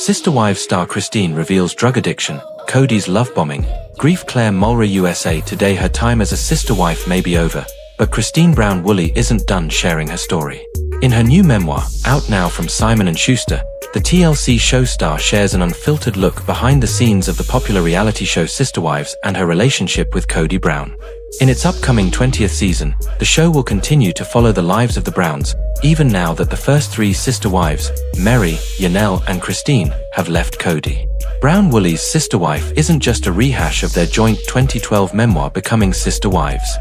Sister Wives star Christine reveals drug addiction, Kody's love bombing, grief. Claire Mulry USA Today. Her time as a sister wife may be over, but Christine Brown Woolley isn't done sharing her story. In her new memoir, out now from Simon & Schuster, the TLC show star shares an unfiltered look behind the scenes of the popular reality show Sister Wives and her relationship with Kody Brown. In its upcoming 20th season, the show will continue to follow the lives of the Browns, even now that the first three sister wives, Meri, Janelle, and Christine, have left Kody. Brown Woolley's Sister Wife isn't just a rehash of their joint 2012 memoir Becoming Sister Wives.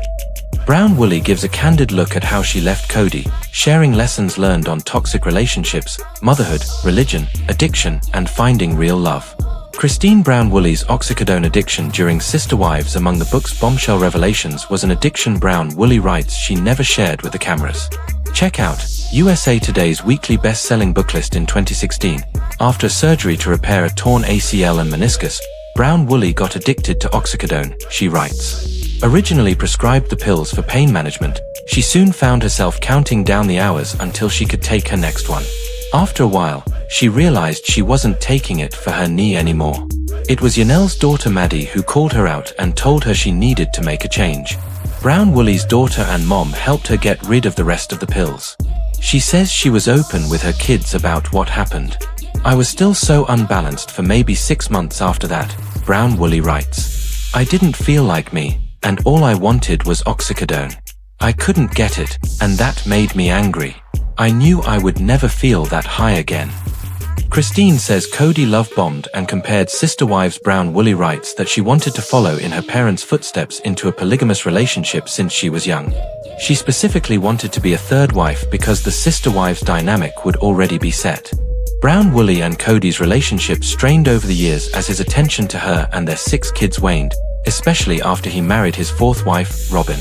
Brown Woolley gives a candid look at how she left Kody, sharing lessons learned on toxic relationships, motherhood, religion, addiction, and finding real love. Christine Brown Woolley's oxycodone addiction during Sister Wives. Among the book's bombshell revelations was an addiction Brown Woolley writes she never shared with the cameras. Check out USA Today's weekly best-selling booklist in 2016. After surgery to repair a torn ACL and meniscus, Brown Woolley got addicted to oxycodone, she writes. Originally prescribed the pills for pain management, she soon found herself counting down the hours until she could take her next one. After a while, she realized she wasn't taking it for her knee anymore. It was Janelle's daughter Maddie who called her out and told her she needed to make a change. Brown Woolley's daughter and mom helped her get rid of the rest of the pills. She says she was open with her kids about what happened. I was still so unbalanced for maybe 6 months after that, Brown Woolley writes. I didn't feel like me, and all I wanted was oxycodone. I couldn't get it, and that made me angry. I knew I would never feel that high again. Christine says Kody love-bombed and compared Sister Wives. Brown Woolley writes that she wanted to follow in her parents' footsteps into a polygamous relationship since she was young. She specifically wanted to be a third wife because the Sister Wives dynamic would already be set. Brown Woolley and Kody's relationship strained over the years as his attention to her and their 6 kids waned, especially after he married his 4th wife, Robyn.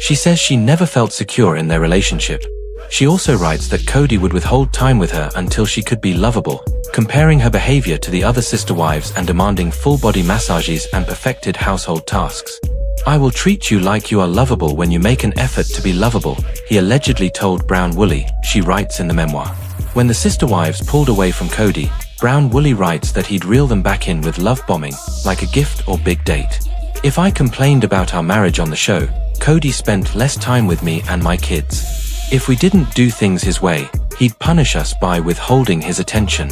She says she never felt secure in their relationship. She also writes that Kody would withhold time with her until she could be lovable, comparing her behavior to the other sister wives and demanding full-body massages and perfected household tasks. I will treat you like you are lovable when you make an effort to be lovable, he allegedly told Brown Woolley, she writes in the memoir. When the sister wives pulled away from Kody, Brown Woolley writes that he'd reel them back in with love bombing, like a gift or big date. If I complained about our marriage on the show, Kody spent less time with me and my kids. If we didn't do things his way, he'd punish us by withholding his attention.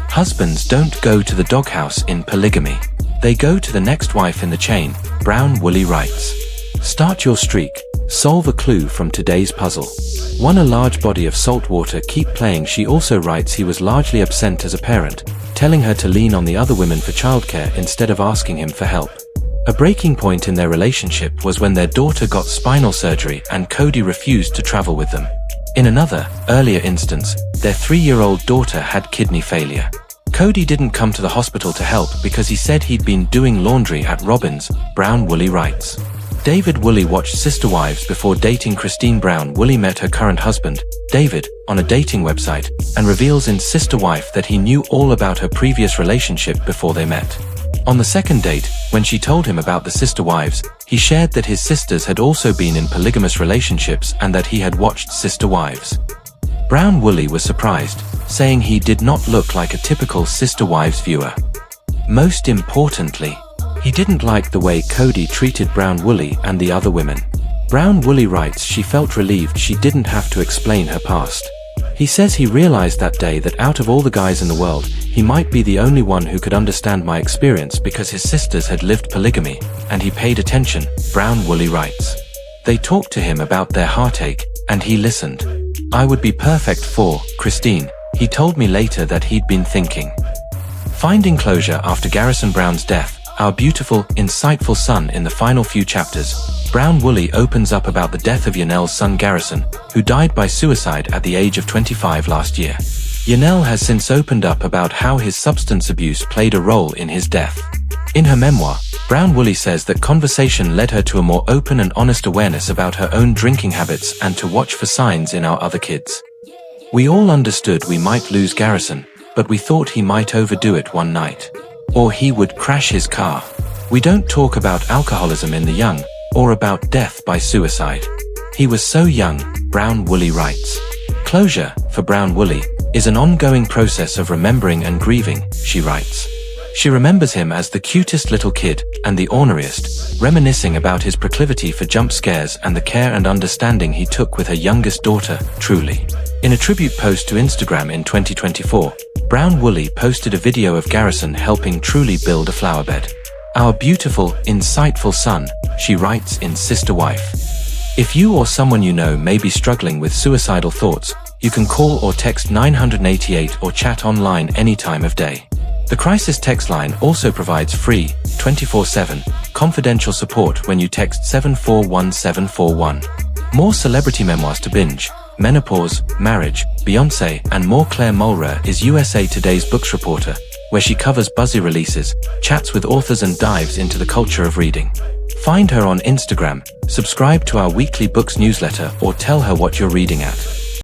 Husbands don't go to the doghouse in polygamy. They go to the next wife in the chain, Brown Woolley writes. Start your streak. Solve a clue from today's puzzle. 1. A large body of salt water keep playing. She also writes he was largely absent as a parent, telling her to lean on the other women for childcare instead of asking him for help. A breaking point in their relationship was when their daughter got spinal surgery and Kody refused to travel with them. In another, earlier instance, their 3-year-old daughter had kidney failure. Kody didn't come to the hospital to help because he said he'd been doing laundry at Robyn's, Brown Woolley writes. David Woolley watched Sister Wives before dating Christine. Brown Woolley met her current husband, David, on a dating website, and reveals in Sister Wife that he knew all about her previous relationship before they met. On the second date, when she told him about the Sister Wives, he shared that his sisters had also been in polygamous relationships and that he had watched Sister Wives. Brown Woolley was surprised, saying he did not look like a typical Sister Wives viewer. Most importantly, he didn't like the way Kody treated Brown Woolley and the other women. Brown Woolley writes she felt relieved she didn't have to explain her past. He says he realized that day that out of all the guys in the world, he might be the only one who could understand my experience because his sisters had lived polygamy, and he paid attention, Brown Woolley writes. They talked to him about their heartache, and he listened. I would be perfect for Christine, he told me later that he'd been thinking. Finding closure after Garrison Brown's death, our beautiful, insightful son. In the final few chapters, Brown Woolley opens up about the death of Janelle's son Garrison, who died by suicide at the age of 25 last year. Janelle has since opened up about how his substance abuse played a role in his death. In her memoir, Brown Woolley says that conversation led her to a more open and honest awareness about her own drinking habits and to watch for signs in our other kids. We all understood we might lose Garrison, but we thought he might overdo it one night. Or he would crash his car. We don't talk about alcoholism in the young, or about death by suicide. He was so young, Brown Woolley writes. Closure, for Brown Woolley, is an ongoing process of remembering and grieving, she writes. She remembers him as the cutest little kid and the orneriest, reminiscing about his proclivity for jump scares and the care and understanding he took with her youngest daughter, Truly. In a tribute post to Instagram in 2024, Brown Woolley posted a video of Garrison helping Truly build a flower bed. "Our beautiful, insightful son," she writes in Sister Wife. If you or someone you know may be struggling with suicidal thoughts, you can call or text 988 or chat online any time of day. The crisis text line also provides free, 24/7, confidential support when you text 741741. More celebrity memoirs to binge: Menopause, Marriage, Beyoncé, and more. Claire Mulrer is USA Today's books reporter, where she covers buzzy releases, chats with authors and dives into the culture of reading. Find her on Instagram, subscribe to our weekly books newsletter, or tell her what you're reading at